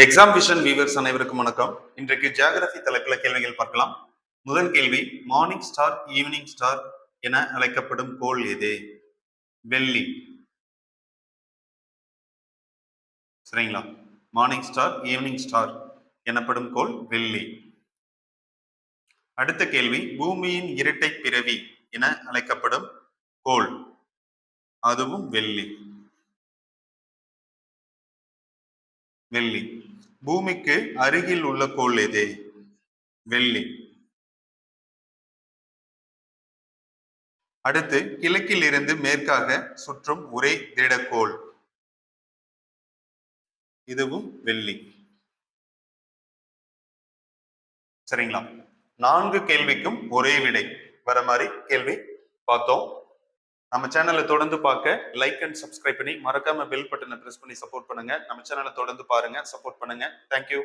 Exam vision viewers அனைவருக்கும் வணக்கம். இன்றைக்கு ஜியோகிராபி தலைப்புல கேள்விகள் பார்க்கலாம். முதல் கேள்வி, மார்னிங் ஸ்டார் ஈவினிங் ஸ்டார் என அழைக்கப்படும் கோள் எது? வெள்ளி. சரிங்களா? மார்னிங் ஸ்டார் ஈவினிங் ஸ்டார் எனப்படும் கோள் வெள்ளி. அடுத்த கேள்வி, பூமியின் இரட்டை பிறவி என அழைக்கப்படும் கோள், அதுவும் வெள்ளி. வெள்ளி. பூமிக்கு அருகில் உள்ள கோள் எது? வெள்ளி. அடுத்து, கிழக்கில் இருந்து மேற்காக சுற்றும் ஒரே திடக்கோள், இதுவும் வெள்ளி. சரிங்களா? 4 கேள்விக்கும் ஒரே விடை வர மாதிரி கேள்வி பார்த்தோம். நம்ம சேனலை தொடர்ந்து பார்க்க லைக் அண்ட் சப்ஸ்கிரைப் பண்ணி மறக்காம பெல் பட்டனை பிரஸ் பண்ணி சப்போர்ட் பண்ணுங்க. நம்ம சேனலை தொடர்ந்து பாருங்க, சப்போர்ட் பண்ணுங்க. தேங்க்யூ.